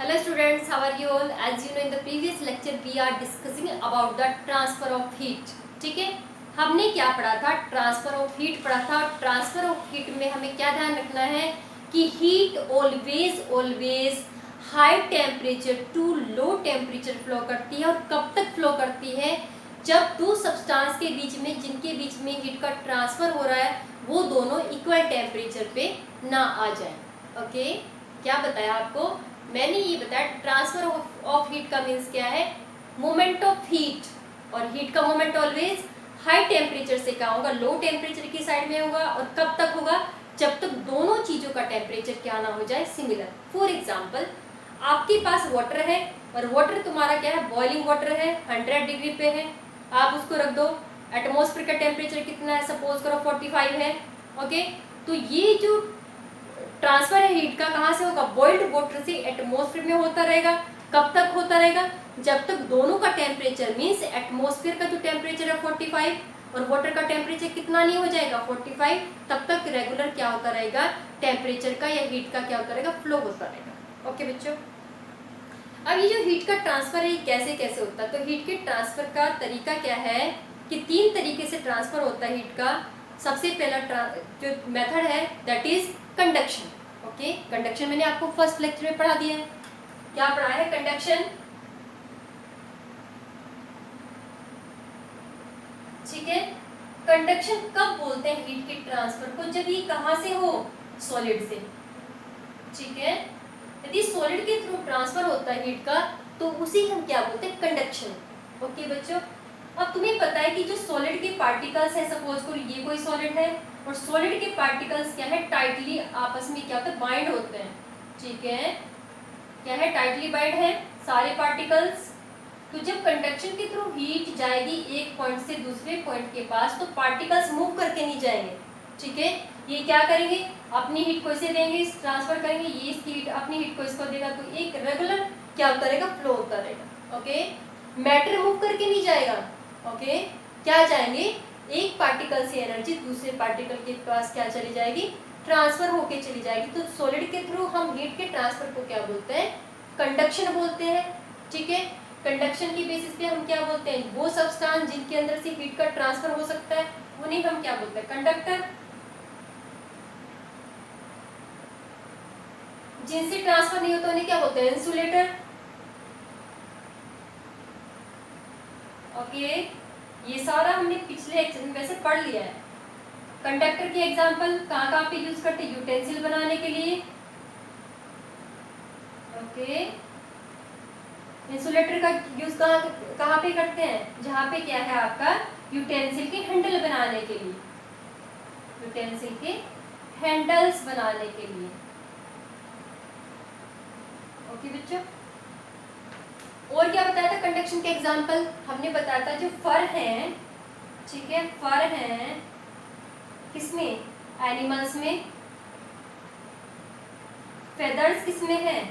Hello students, how are you all? As you know, in the previous lecture we are discussing about the transfer of heat. ठीक है, हमने क्या पढ़ा था? Transfer of heat पढ़ा था। ट्रांसफर ऑफ हीट में हमें क्या ध्यान रखना है कि heat always high temperature to low temperature flow करती है। और कब तक फ्लो करती है? जब दो सब्सटेंस के बीच में, जिनके बीच में हीट का ट्रांसफर हो रहा है, वो दोनों इक्वल टेम्परेचर पे ना आ जाए। ओके, क्या बताया आपको? मैंने ये बताया ट्रांसफर ऑफ हीट का मीन्स क्या है? मोमेंट ऑफ हीट, और हीट का मोमेंट ऑलवेज हाई टेम्परेचर से क्या होगा? लो टेम्परेचर की साइड में होगा। और कब तक होगा? जब तक दोनों चीजों का टेम्परेचर क्या ना हो जाए, सिमिलर। फॉर एग्जाम्पल, आपके पास वाटर है और वाटर तुम्हारा क्या है? बॉइलिंग वाटर है, 100 डिग्री पे है। आप उसको रख दो, एटमोस्फेयर का टेम्परेचर कितना है? सपोज करो 45 है। ओके, तो ये जो ट्रांसफर है हीट का, कहाँ से होगा? बॉइल्ड वाटर से एटमॉस्फेयर में होता रहेगा। कब तक होता रहेगा? जब तक दोनों का टेम्परेचर मीन्स एटमॉस्फेयर का जो टेम्परेचर है 45 और वाटर का टेम्परेचर कितना नहीं हो जाएगा? 45, तब तक रेगुलर क्या होता रहेगा? टेम्परेचर का या हीट का क्या होता रहेगा? फ्लो होता रहेगा। ओके बच्चों, अब ये जो हीट का ट्रांसफर है ये कैसे कैसे होता है? तो हीट के ट्रांसफर का तरीका क्या है कि 3 तरीके से ट्रांसफर होता है हीट का। सबसे पहला जो मेथड है that is conduction. Okay, conduction मैंने आपको फर्स्ट लेक्चर में पढ़ा दिया है। क्या पढ़ा है? कंडक्शन। ठीक है, कंडक्शन कब बोलते हैं हीट के ट्रांसफर को? जब ये कहां से हो? सॉलिड से। ठीक है, यदि सॉलिड के थ्रू ट्रांसफर होता है हीट का तो उसे हम क्या बोलते हैं? कंडक्शन। ओके बच्चों, अब तुम्हें पता है कि जो सॉलिड के पार्टिकल्स है, सपोज करो ये कोई सॉलिड है और सॉलिड के पार्टिकल्स क्या है? टाइटली आपस में क्या होता है? बाइंड होते हैं। ठीक है, क्या है? टाइटली बाइंड है सारे पार्टिकल्स। तो जब कंडक्शन के थ्रू हीट जाएगी एक पॉइंट से दूसरे पॉइंट के पास, तो पार्टिकल्स मूव करके नहीं जाएंगे। ठीक है, ये क्या करेंगे? अपनी हीट को इसे देंगे, ट्रांसफर करेंगे, ये इसकी हीट अपनी हीट को इसको देगा, तो एक रेगुलर क्या होता रहेगा? फ्लो होता रहेगा। ओके, मैटर मूव करके नहीं जाएगा। ओके, क्या जाएंगे? एक पार्टिकल से एनर्जी दूसरे पार्टिकल के पास क्या चली जाएगी? ट्रांसफर होके चली जाएगी। तो सॉलिड के थ्रू हम हीट के ट्रांसफर को क्या बोलते हैं? कंडक्शन बोलते हैं। ठीक है, कंडक्शन की बेसिस पे हम क्या बोलते हैं? वो सब्सटेंस जिनके अंदर से हीट का ट्रांसफर हो सकता है उन्हें हम क्या बोलते हैं? कंडक्टर। जिनसे ट्रांसफर नहीं होता उन्हें क्या बोलते हैं? इंसुलेटर। ओके, ये सारा हमने पिछले लेक्चर में वैसे पढ़ लिया है। कंडक्टर की एग्जांपल कहाँ कहाँ पे यूज करते हैं? यूटेंसिल बनाने के लिए। ओके, इंसुलेटर का यूज कहाँ पे करते हैं? जहाँ पे क्या है आपका? यूटेंसिल के हैंडल बनाने के लिए, यूटेंसिल के हैंडल्स बनाने के लिए। ओके बच्चों, और क्या बताया था कंडक्शन के एग्जांपल? हमने बताया था जो फर है, ठीक है, फर है किसमें? एनिमल्स में। फेदर्स किसमें है?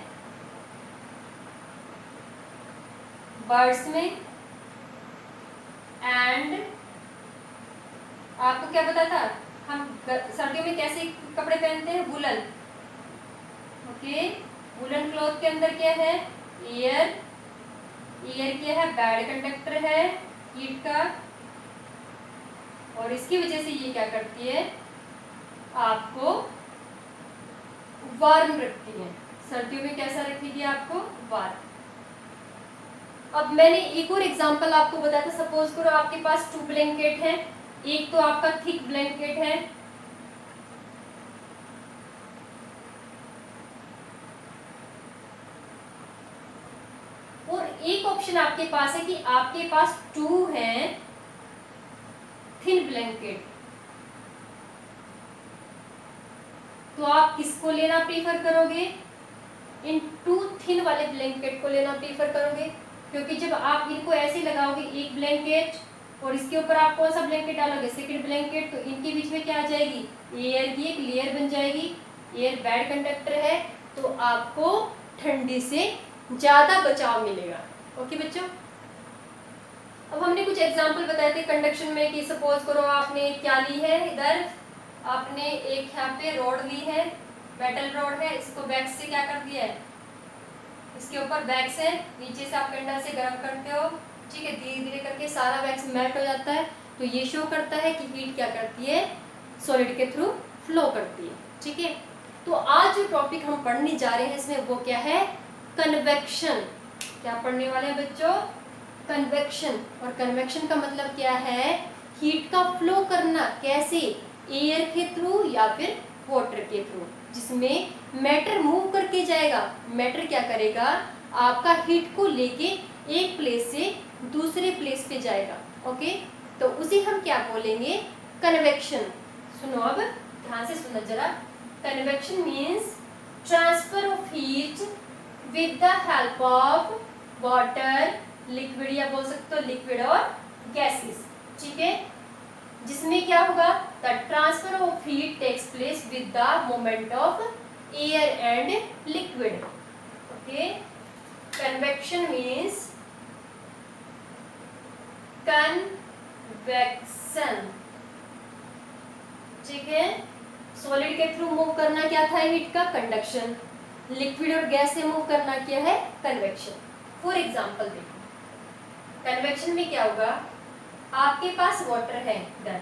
बर्ड्स में। एंड आपको क्या पता था? हम सर्दियों में कैसे कपड़े पहनते हैं? वुलन। ओके, वुलन क्लॉथ के अंदर क्या है? एयर। एयर क्या है? बैड कंडक्टर है हीट का, और इसकी वजह से ये क्या करती है? आपको वार्म रखती है। सर्दियों में कैसा रखेगी आपको? वार्म। अब मैंने एक और एग्जांपल आपको बताया था। सपोज करो आपके पास 2 ब्लैंकेट है। एक तो आपका थिक ब्लैंकेट है, और एक ऑप्शन आपके पास है कि आपके पास 2 है थिन ब्लैंकेट। तो आप किसको लेना प्रीफर करोगे? इन 2 थिन वाले ब्लैंकेट को लेना प्रीफर करोगे, क्योंकि जब आप इनको ऐसे लगाओगे एक ब्लैंकेट और इसके ऊपर आप कौन सा ब्लैंकेट डालोगे? सेकंड ब्लैंकेट, तो इनके बीच में क्या आ जाएगी? एयर की एक लेयर बन जाएगी। एयर बैड कंडक्टर है, तो आपको ठंडी से ज्यादा बचाव मिलेगा। ओके बच्चों, अब हमने कुछ एग्जाम्पल बताए थे कंडक्शन में कि सपोज करो आपने क्या ली है? इधर आपने एक यहाँ पे रॉड ली है, मेटल रॉड है, इसको बैक से क्या कर दिया है? इसके ऊपर वैक्स है, नीचे से आप कैंडल से गर्म करते हो, ठीक है, धीरे धीरे करके सारा वैक्स मेल्ट हो जाता है, तो ये शो करता है कि हीट क्या करती है, सॉलिड के थ्रू फ्लो करती है, ठीक है। तो आज जो टॉपिक हम पढ़ने जा रहे हैं इसमें वो क्या है, कन्वेक्शन। क्या पढ़ने वाले हैं बच्चों, कन्वेक्शन। और कन्वेक्शन का मतलब क्या है, हीट का फ्लो करना, कैसे, एयर के थ्रू या फिर वाटर के थ्रू, जिसमें मैटर मूव करके जाएगा। मैटर क्या करेगा, आपका हीट को लेके एक प्लेस से दूसरे प्लेस पे जाएगा, ओके। तो उसे हम क्या बोलेंगे, कन्वेक्शन। सुनो अब ध्यान से सुनो जरा। Convection means transfer of heat with the help of water, liquid या बोल सकते हो लिक्विड और गैसेस, ठीक है, जिसमें क्या होगा, the transfer of heat takes place with the moment of air and liquid, okay. Convection means convection, ठीक है। सॉलिड के थ्रू मूव करना क्या था हीट का, कंडक्शन। लिक्विड और गैस से मूव करना क्या है, कन्वेक्शन। फॉर एग्जांपल देखो, कन्वेक्शन में क्या होगा, आपके पास वाटर है इधर,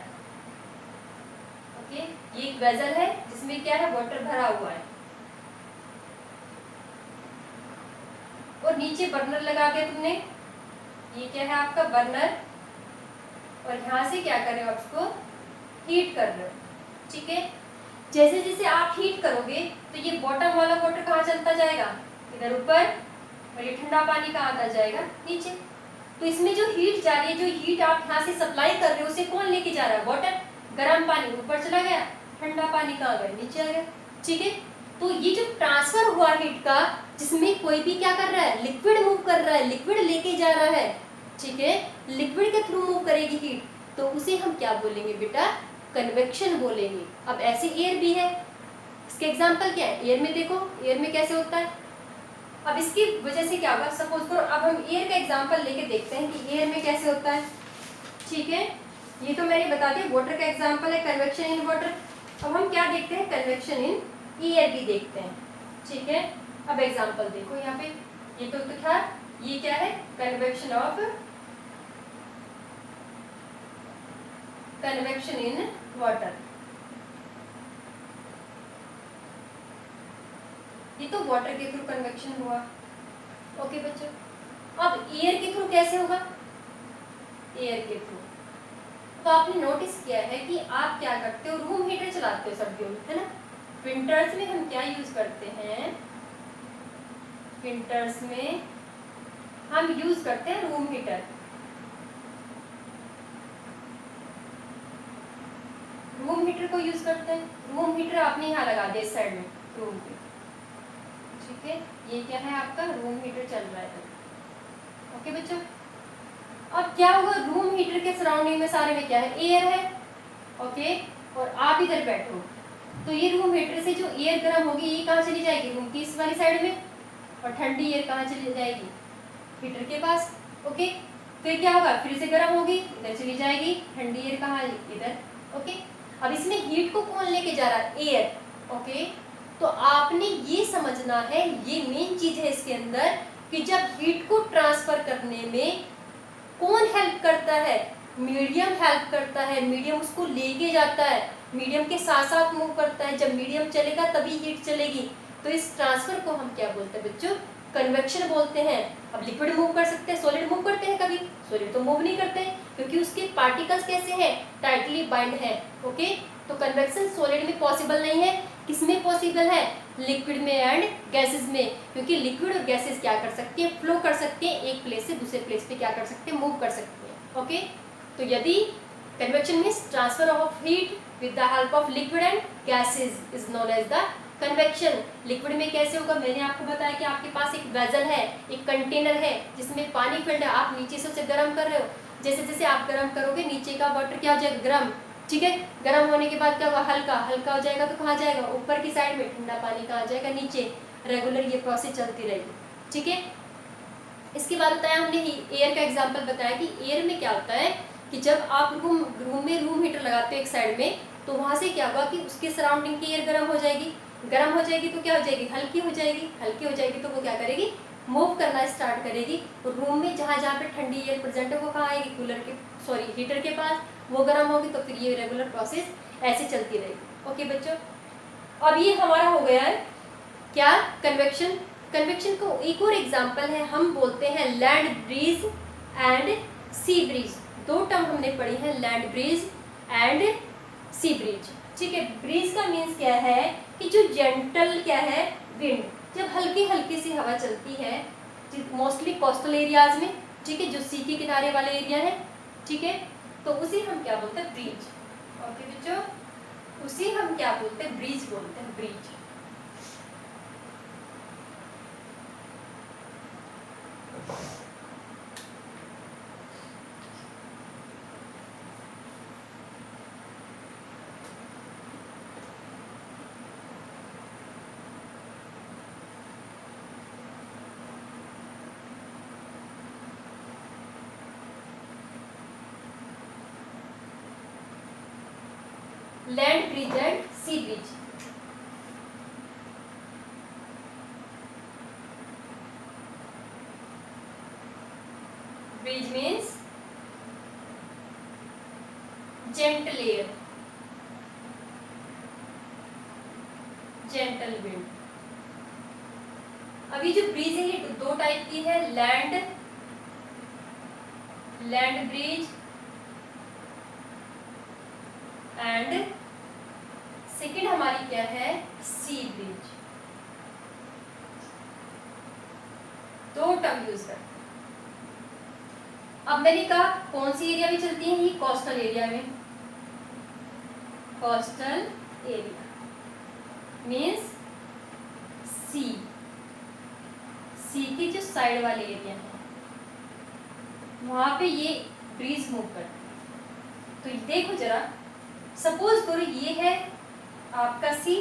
ओके, ये एक वेसल है जिसमें क्या है, वाटर भरा हुआ है, और नीचे बर्नर लगा दिया तुमने, ये क्या है आपका बर्नर, और यहाँ से क्या कर रहे हो, आप इसको हीट कर रहे हो, ठीक है। जैसे जैसे आप हीट करोगे तो ये बॉटम वाला वाटर कहाँ चलता जाएगा, इधर ऊपर, और ये ठंडा पानी कहाँ आता जाएगा, नीचे। तो इसमें जो हीट जा रही है, जो हीट आप यहाँ से सप्लाई कर रहे हो, उसे कौन लेके जा रहा है, वाटर। गर्म पानी ऊपर चला गया, ठंडा पानी कहाँ गया, नीचे आ गया, ठीक है। तो ये जो ट्रांसफर हुआ हीट का, जिसमें कोई भी क्या कर रहा है, लिक्विड मूव कर रहा है, लिक्विड लेके जा रहा है, ठीक है, लिक्विड के थ्रू मूव करेगी हीट, तो उसे हम क्या बोलेंगे बेटा, कन्वेक्शन बोलेंगे। अब ऐसे एयर भी है, इसके एग्जांपल क्या है, एयर में देखो, एयर में कैसे होता है। अब इसकी वजह से क्या होगा, सपोज करो अब हम एयर का एग्जांपल लेके देखते हैं कि एयर में कैसे होता है, ठीक है। ये तो मैंने बता दिया, वाटर का एग्जांपल है, कन्वेक्शन इन वाटर। अब हम क्या देखते हैं, कन्वेक्शन इन एयर भी देखते हैं, ठीक है। अब एग्जांपल देखो यहाँ पे, ये तो था, ये क्या है, कन्वेक्शन इन वाटर, ये तो वाटर के थ्रू कन्वेक्शन हुआ, ओके बच्चों। अब एयर के थ्रू कैसे होगा, एयर के थ्रू, तो आपने नोटिस किया है कि आप क्या करते हो, रूम हीटर चलाते हो सर्दियों में, है ना। विंटर्स में हम क्या यूज करते हैं, विंटर्स में हम यूज करते हैं रूम हीटर। रूम हीटर को यूज करते हैं, रूम हीटर आपने यहाँ लगा दिया इस साइड में रूम पे, ठीक है। ये क्या है आपका, रूम हीटर चल रहा है, ओके बच्चों। अब क्या होगा, रूम हीटर के सराउंडिंग में सारे में क्या है, एयर है, ओके, और आप इधर बैठो, तो ये रूम हीटर से जो एयर गर्म होगी, ये कहाँ चली जाएगी, रूम की इस वाली साइड में, और ठंडी एयर कहाँ चली जाएगी, हीटर के पास, ओके। फिर क्या होगा, फिर से गर्म होगी, इधर चली जाएगी, ठंडी एयर कहाँ, इधर, ओके। अब इसमें हीट को कौन लेके जा रहा है, एयर, ओके। तो आपने ये समझना है, ये मेन चीज है इसके अंदर, कि जब हीट को ट्रांसफर करने में कौन हेल्प करता है, मीडियम हेल्प करता है, मीडियम उसको लेके जाता है, मीडियम के साथ साथ मूव करता है। जब मीडियम चलेगा तभी हीट चलेगी, तो इस ट्रांसफर को हम क्या बोलते हैं बच्चों, कन्वेक्शन बोलते हैं। अब लिक्विड मूव कर सकते हैं, सॉलिड मूव करते हैं कभी, सॉलिड तो मूव नहीं करते हैं क्योंकि उसके पार्टिकल्स कैसे हैं, टाइटली बाइंड है, ओके। तो कन्वेक्शन सॉलिड में पॉसिबल नहीं है, किसमें पॉसिबल है, लिक्विड में एंड गैसेस में, क्योंकि लिक्विड और गैसेस क्या कर सकती है, फ्लो कर सकते हैं, एक प्लेस से दूसरे प्लेस पे क्या कर सकते हैं, मूव कर सकते हैं, ओके। तो यदि convection means transfer of heat with the help of liquid and gases is known as the convection. Liquid में कैसे होगा, मैंने आपको बताया कि आपके पास एक वेसल है, एक कंटेनर है जिसमें पानी फिल्ड है, आप नीचे से उसे गर्म कर रहे हो, जैसे जैसे आप गर्म करोगे नीचे का वाटर क्या हो जाएगा, गर्म, ठीक है। गर्म होने के बाद क्या होगा, हल्का हल्का हो जाएगा, तो कहाँ जाएगा, ऊपर की साइड में, ठंडा पानी कहाँ जाएगा, नीचे। रेगुलर ये प्रोसेस चलती रहेगी, ठीक है। इसके बाद बताया हमने एयर का एग्जांपल बताया कि एयर में क्या होता है कि जब आप रूम में रूम हीटर लगाते हो एक साइड में, तो वहां से क्या होगा कि उसके सराउंडिंग की एयर गर्म हो जाएगी, गर्म हो जाएगी तो क्या हो जाएगी, हल्की हो जाएगी, हल्की हो जाएगी तो वो क्या करेगी, मूव करना स्टार्ट करेगी। रूम में जहाँ जहाँ पे ठंडी एयर प्रेजेंट है वो कहाँ आएगी, कूलर के सॉरी हीटर के पास, वो गर्म होगी तो फिर ये रेगुलर प्रोसेस ऐसे चलती रहेगी। ओके बच्चों, अब ये हमारा हो गया है क्या, कन्वेक्शन। कन्वेक्शन को एक और एग्जांपल है, हम बोलते हैं land breeze and sea breeze. दो टर्म हमने पढ़ी है, land breeze and sea breeze. ठीक है, ब्रीज का मीन्स क्या है कि जो जेंटल क्या है विंड, जब हल्की हल्की सी हवा चलती है मोस्टली कोस्टल एरियाज में, ठीक है, जो सी के किनारे वाले एरिया है, ठीक है, तो उसे हम क्या बोलते हैं, ब्रीज। ओके बच्चों, उसे हम क्या बोलते हैं, ब्रीज बोलते हैं, breeze. Land breeze and sea breeze. Breeze means gentle air, gentle wind. अभी जो ब्रिज है ये दो टाइप की है, लैंड ब्रिज एंड सेकेंड हमारी क्या है, सी ब्रिज। दो टर्म यूज करते हैं। अब मैंने कहा कौन सी एरिया में चलती है, ये कोस्टल एरिया में। कोस्टल एरिया मीन्स सी की जो साइड वाले एरिया है वहां पे ये ब्रीज मूव करती है। तो देखो जरा, सपोज करो ये है आपका सी,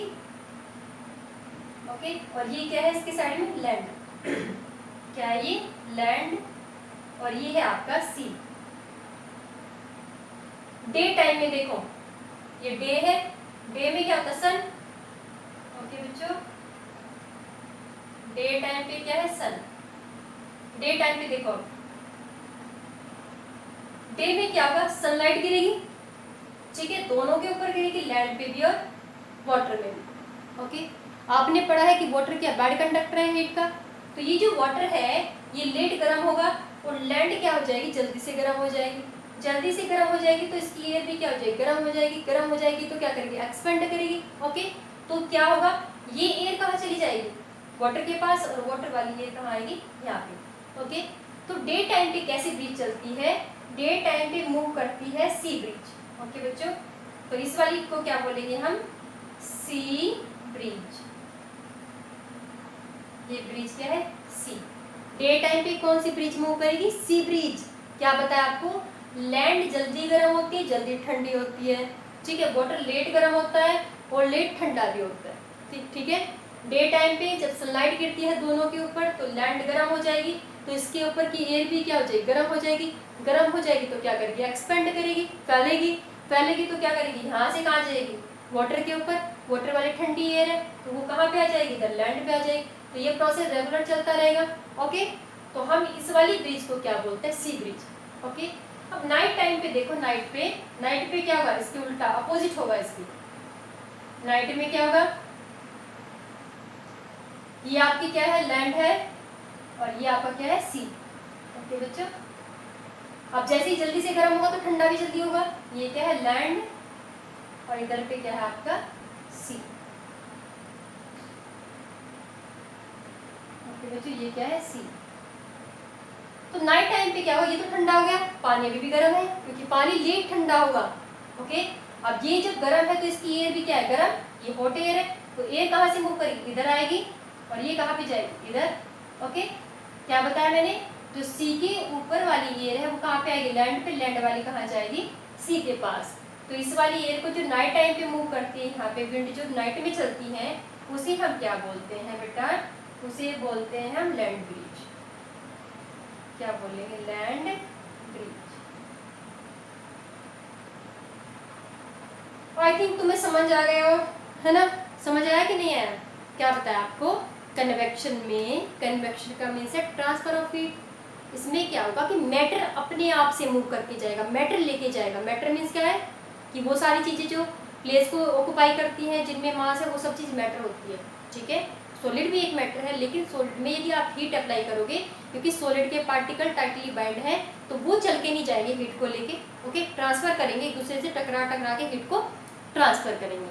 ओके, और ये क्या है इसके साइड में, लैंड। क्या है ये, लैंड, और ये है आपका सी। डे टाइम में देखो, ये डे है, डे में क्या होता है, सन। ओके बच्चों, डे टाइम पे क्या है, सन। डे टाइम पे देखो, डे में क्या होगा, सनलाइट गिरेगी, ठीक है, दोनों के ऊपर गिरेगी, लैंड पे भी और वाटर में भी। ओके, आपने पढ़ा है कि वाटर क्या बैड कंडक्टर है हीट का। तो ये जो वाटर है ये लेट गर्म होगा और लैंड क्या हो जाएगी, जल्दी से गर्म हो जाएगी। जल्दी से गर्म हो जाएगी तो इसकी एयर भी क्या हो जाएगी, गर्म हो जाएगी। गर्म हो जाएगी तो क्या करेगी, एक्सपेंड करेगी। ओके, तो क्या होगा, ये एयर कहाँ चली जाएगी, वाटर के पास, और वाटर वाली एयर कहाँ आएगी, यहाँ पे। ओके, तो डे टाइम पे कैसी ब्रीज चलती है, डे टाइम पे मूव करती है सी ब्रिज। ओके बच्चों, तो इस वाली को क्या बोलेंगे हम, सी ब्रिज। ये ब्रिज क्या है, सी। डे टाइम पे कौन सी ब्रिज मूव करेगी, सी ब्रिज। क्या बताया आपको, लैंड जल्दी गर्म होती है, जल्दी ठंडी होती है, ठीक है, वाटर लेट गर्म होता है और लेट ठंडा भी होता है। ठीक है, डे टाइम पे जब सनलाइट गिरती है दोनों के ऊपर तो लैंड गर्म हो जाएगी, तो इसके ऊपर की एयर भी क्या हो जाएगी, गर्म हो जाएगी। गर्म हो जाएगी तो क्या करेगी, एक्सपेंड करेगी, फैलेगी। फैलेगी तो क्या करेगी, यहाँ से कहाँ जाएगी, वाटर के ऊपर। वाटर वाली ठंडी एयर है तो वो कहाँ पे आ जाएगी, इधर लैंड पे आ जाएगी। तो ये प्रोसेस रेगुलर चलता रहेगा। ओके, तो हम इस वाली ब्रिज को क्या बोलते हैं, सी ब्रिज। ओके, अब नाइट टाइम पे देखो, नाइट पे क्या होगा, इसके उल्टा अपोजिट होगा इसकी। नाइट में क्या होगा, ये आपकी क्या है, लैंड है, और ये आपका क्या है, सी। ओके बच्चों, अब जैसे ही जल्दी से गर्म होगा तो ठंडा भी जल्दी होगा। ये क्या है, लैंड, और इधर पे क्या है आपका, सी। ओके बच्चों, ये क्या है, सी। तो नाइट टाइम पे क्या होगा, ये तो ठंडा हो गया, पानी अभी भी गर्म है क्योंकि पानी लेट ठंडा होगा। ओके, अब ये जब गर्म है तो इसकी एयर भी क्या है, गर्म, ये हॉट एयर है, तो एयर कहाँ से मूव करेगी, इधर आएगी, और ये कहाँ पे जाएगी, इधर। ओके, क्या बताया मैंने, जो सी के ऊपर वाली एयर है वो कहाँ पे आएगी, लैंड पे। लैंड वाली कहाँ जाएगी, सी के पास। तो इस वाली एयर को जो नाइट टाइम पे मूव करती है, यहाँ पे विंड जो नाइट में चलती है, उसे हम क्या बोलते हैं बेटा, उसे बोलते हैं हम लैंड ब्रिज। क्या बोलेंगे, लैंड ब्रिज। आई थिंक तुम्हें समझ आ गया हो, है ना। समझ आया कि नहीं आया? क्या बताया आपको? कन्वेक्शन में, कन्वेक्शन का मीन्स है ट्रांसफर ऑफ हीट। इसमें क्या होगा कि मैटर अपने आप से मूव करके जाएगा, मैटर लेके जाएगा। मैटर मीन्स क्या है कि वो सारी चीज़ें जो प्लेस को ऑक्यूपाई करती हैं, जिनमें मास है, वो सब चीज़ मैटर होती है, ठीक है। सॉलिड भी एक मैटर है, लेकिन सॉलिड में यदि आप हीट अप्लाई करोगे, क्योंकि सॉलिड के पार्टिकल टाइटली बाइंड है, तो वो चल के नहीं जाएंगे हीट को लेके, ओके, ट्रांसफर करेंगे, एक दूसरे से टकरा टकरा के हीट को ट्रांसफर करेंगे,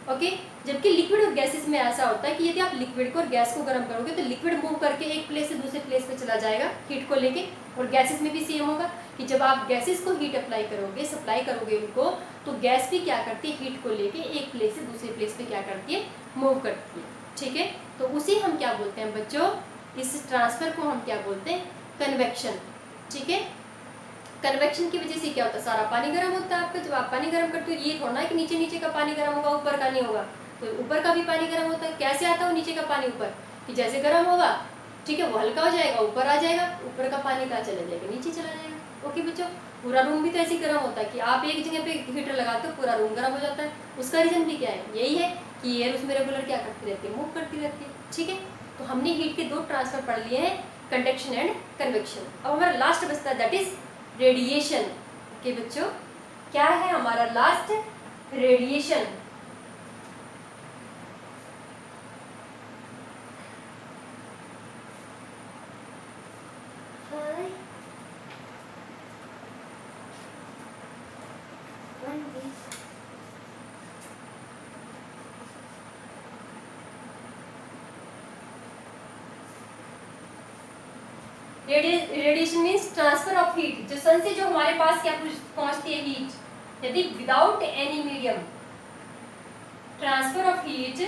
ओके। जबकि लिक्विड और गैसेस में ऐसा होता है कि यदि आप लिक्विड को और गैस को गर्म करोगे तो लिक्विड मूव करके एक प्लेस से दूसरे प्लेस पे चला जाएगा हीट को लेके, और गैसेस में भी सेम होगा कि जब आप गैसेस को हीट अप्लाई करोगे, सप्लाई करोगे उनको, तो गैस भी क्या करती है, हीट को लेके एक प्लेस से दूसरे प्लेस पे क्या करती है, मूव करती है, ठीक है। तो उसी हम क्या बोलते हैं बच्चों, इस ट्रांसफर को हम क्या बोलते हैं, कन्वेक्शन, ठीक है। कन्वेक्शन की वजह से क्या होता है, सारा पानी गर्म होता है आपका। जब आप पानी गर्म करते हो, ये थोड़ा ना कि नीचे नीचे का पानी गर्म होगा, ऊपर का नहीं होगा, तो ऊपर का भी पानी गर्म होता है। कैसे आता है नीचे का पानी ऊपर, कि जैसे गर्म होगा, ठीक है, वो हल्का हो जाएगा, ऊपर आ जाएगा, ऊपर का पानी कहाँ चला जाएगा, नीचे चला जाएगा, ओके बच्चों। पूरा रूम भी तो ऐसे ही गर्म होता है कि आप एक जगह पे हीटर लगाते हो, पूरा रूम गर्म हो जाता है। उसका रीजन भी क्या है, यही है कि एयर उसमें रेगुलर क्या करती रहती है, मूव करती रहती है, ठीक है। तो हमने हीट के दो ट्रांसफर पढ़ लिए हैं, कंडक्शन एंड कन्वेक्शन। अब हमारा लास्ट बचता है, दैट इज रेडिएशन, ओके बच्चों। क्या है हमारा last, radiation. Radiation means transfer of heat, जो सन से जो हमारे पास क्या पहुंचती है हीट, यदि without any medium, transfer of heat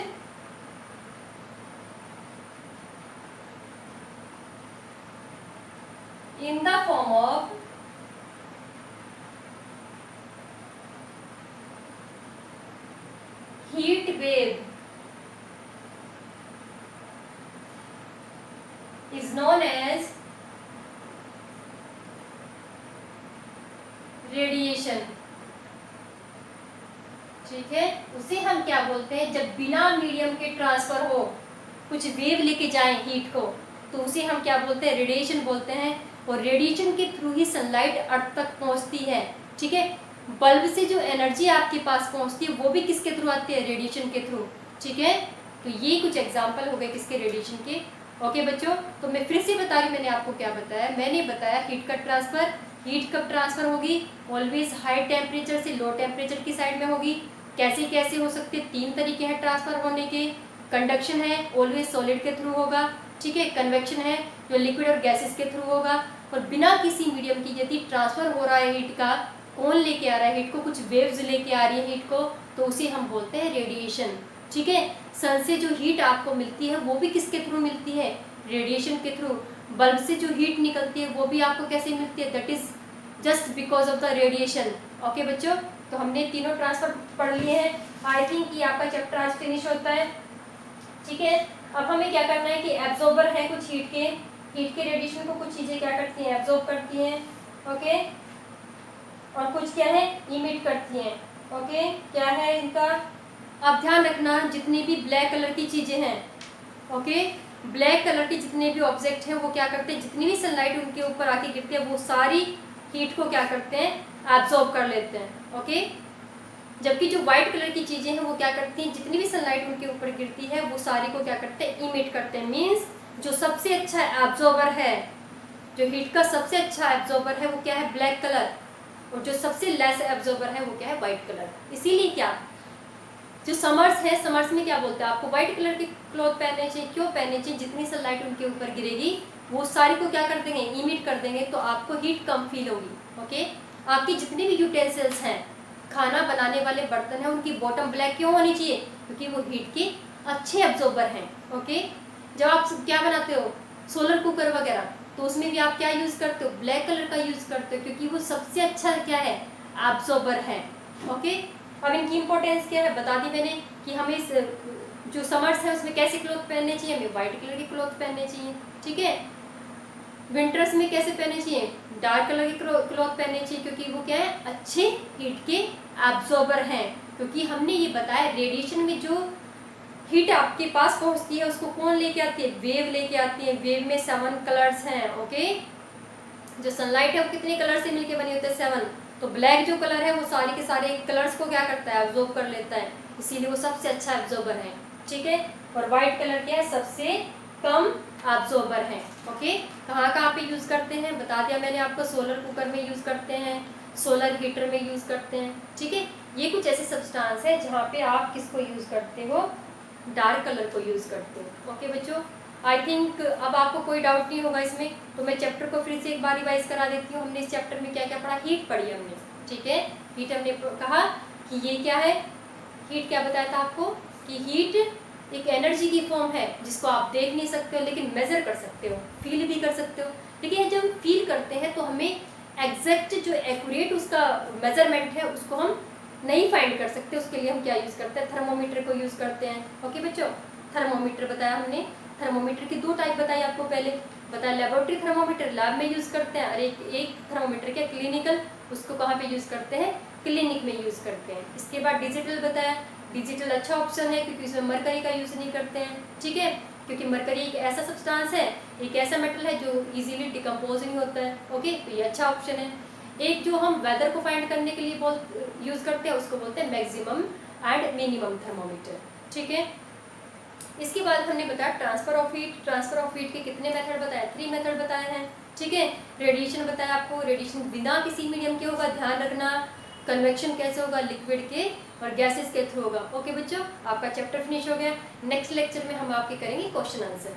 in the form of heat wave is known as radiation, ठीक है। उसे हम क्या बोलते हैं, जब बिना मीडियम के ट्रांसफर हो, कुछ वेव लेके जाएं हीट को, तो उसे हम क्या बोलते हैं, रेडिएशन बोलते हैं। और रेडिएशन के थ्रू ही सनलाइट अर्थ तक पहुंचती है, ठीक है। बल्ब से जो एनर्जी आपके पास पहुंचती है, वो भी किसके थ्रू आती है, रेडिएशन के थ्रू, ठीक है। तो ये कुछ एग्जाम्पल हो गए किसके, रेडिएशन के, ओके बच्चों। तो मैं फिर से बता रही, मैंने आपको क्या बताया, मैंने बताया हीट का ट्रांसफर, हीट कब ट्रांसफर होगी, ऑलवेज हाई टेम्परेचर से लो टेम्परेचर की साइड में होगी। कैसे कैसे हो सकते हैं, तीन तरीके हैं ट्रांसफर होने के। कंडक्शन है, ऑलवेज सॉलिड के थ्रू होगा, ठीक है। कन्वेक्शन है, जो लिक्विड और गैसेस के थ्रू होगा। और बिना किसी मीडियम की यदि ट्रांसफर हो रहा है हीट का, कौन लेके आ रहा है हीट को, कुछ वेव्स लेके आ रही है हीट को, तो उसे हम बोलते हैं रेडिएशन, ठीक है। सन से जो हीट आपको मिलती है, वो भी किसके थ्रू मिलती है, रेडिएशन के थ्रू। बल्ब से जो हीट निकलती है, वो भी आपको कैसे मिलती है, that is just because of the radiation, okay बच्चों। तो हमने तीनों ट्रांसफर पढ़ लिए हैं। आई थिंक कि आपका चैप्टर आज फिनिश होता है, ठीक है। अब हमें क्या करना है कि एब्जॉर्बर है कुछ हीट के रेडिएशन को कुछ चीज़ें क्या करती हैं, एब्जॉर्ब करती हैं, ओके। और कुछ क्या है, इमिट करती हैं, ओके। क्या है इनका, अब ध्यान रखना, जितनी भी ब्लैक कलर की चीज़ें हैं, ओके, ब्लैक कलर के जितने भी ऑब्जेक्ट हैं, वो क्या करते हैं, जितनी भी सनलाइट उनके ऊपर आके गिरती है, वो सारी हीट को क्या करते हैं, एब्जॉर्ब कर लेते हैं, ओके। जबकि जो व्हाइट कलर की चीज़ें हैं, वो क्या करती हैं, जितनी भी सनलाइट उनके ऊपर गिरती है, वो सारी को क्या करते हैं, इमिट करते हैं। मीन्स जो सबसे अच्छा एब्जॉर्बर है, जो हीट का सबसे अच्छा एब्जॉर्बर है, वो क्या है, ब्लैक कलर। और जो सबसे लेस एब्जॉर्बर है, वो क्या है, व्हाइट कलर। इसीलिए क्या, जो समर्स है, समर्स में क्या बोलते हैं, आपको व्हाइट कलर के क्लॉथ पहनने चाहिए। क्यों पहनने चाहिए, जितनी सनलाइट उनके ऊपर गिरेगी, वो सारी को क्या कर देंगे, इमिट कर देंगे, तो आपको हीट कम फील होगी, ओके। आपकी जितने भी यूटेंसिल्स हैं, खाना बनाने वाले बर्तन हैं, उनकी बॉटम ब्लैक क्यों होनी चाहिए, क्योंकि वो हीट के अच्छे एब्जॉर्बर हैं, ओके। जब आप क्या बनाते हो, सोलर कुकर वगैरह, तो उसमें भी आप क्या यूज़ करते हो, ब्लैक कलर का यूज़ करते हो, क्योंकि वो सबसे अच्छा क्या है, एब्जॉर्बर है, ओके। अब इनकी इंपॉर्टेंस क्या है बता दी मैंने, कि हमें जो समर्स है उसमें कैसे क्लॉथ पहनने चाहिए, हमें व्हाइट कलर के क्लॉथ पहनने चाहिए, ठीक है। विंटर्स में कैसे पहनने चाहिए, डार्क कलर के क्लॉथ पहनने चाहिए, क्योंकि वो क्या है, अच्छे हीट के एब्जॉर्बर हैं। क्योंकि हमने ये बताया रेडिएशन में जो हीट आपके पास पहुंचती है उसको कौन लेके आती है, वेव लेके आती है। वेव में 7 कलर्स हैं। ओके, जो सनलाइट है वो कितने कलर से मिलके बनी होती है, 7। तो ब्लैक जो कलर है वो सारे के सारे कलर्स को क्या करता है, एब्जॉर्ब कर लेता है, इसीलिए वो सबसे अच्छा एब्जॉर्बर है। ठीक है, और व्हाइट कलर क्या है, सबसे कम एब्जॉर्बर है। ओके, कहाँ कहाँ पे यूज करते हैं बता दिया मैंने आपको, सोलर कुकर में यूज करते हैं, सोलर हीटर में यूज करते हैं। ठीक है, ये कुछ ऐसे सब्सटेंस है जहाँ पे आप किसको यूज करते हो, डार्क कलर को यूज करते हो। ओके बच्चों, आई थिंक अब आपको कोई डाउट नहीं होगा इसमें, तो मैं चैप्टर को फिर से एक बार रिवाइज करा देती हूँ। हमने इस चैप्टर में क्या क्या पढ़ा, हीट पढ़ी हमने। ठीक है, हीट हमने कहा कि ये क्या है, हीट क्या बताया था आपको कि हीट एक एनर्जी की फॉर्म है जिसको आप देख नहीं सकते हो लेकिन मेजर कर सकते हो, फील भी कर सकते हो। लेकिन जब हम फील करते हैं तो हमें एग्जैक्ट जो एक्यूरेट उसका मेजरमेंट है उसको हम नहीं फाइंड कर सकते। उसके लिए हम क्या यूज करते हैं, थर्मोमीटर को यूज करते हैं। ओके बच्चों, थर्मोमीटर बताया हमने। थर्मोमीटर की 2 टाइप बताई आपको, पहले बताया लेबोरेटरी थर्मोमीटर, लैब में यूज करते हैं, और एक थर्मोमीटर क्या क्लिनिकल, उसको कहाँ पे यूज करते हैं, क्लिनिक में यूज करते हैं। इसके बाद डिजिटल बताया, डिजिटल अच्छा ऑप्शन है क्योंकि इसमें मरकरी का यूज नहीं करते हैं। ठीक है, क्योंकि मरकरी एक ऐसा सब्सटेंस है, एक ऐसा मेटल है जो इजीली डिकम्पोज नहीं होता है। ओके, तो ये अच्छा ऑप्शन है। एक जो हम वेदर को फाइंड करने के लिए यूज करते हैं उसको बोलते हैं मैक्सिमम एंड मिनिमम थर्मोमीटर। ठीक है, इसके बाद हमने बताया transfer of heat. Transfer of heat के कितने मेथड बताए, 3 मेथड बताए हैं। ठीक है, रेडिएशन बताया आपको, रेडिएशन बिना किसी मीडियम के होगा, ध्यान रखना। कन्वेक्शन कैसे होगा, लिक्विड के और गैसेस के थ्रू होगा। ओके बच्चों, आपका चैप्टर फिनिश हो गया। नेक्स्ट लेक्चर में हम आपके करेंगे क्वेश्चन आंसर।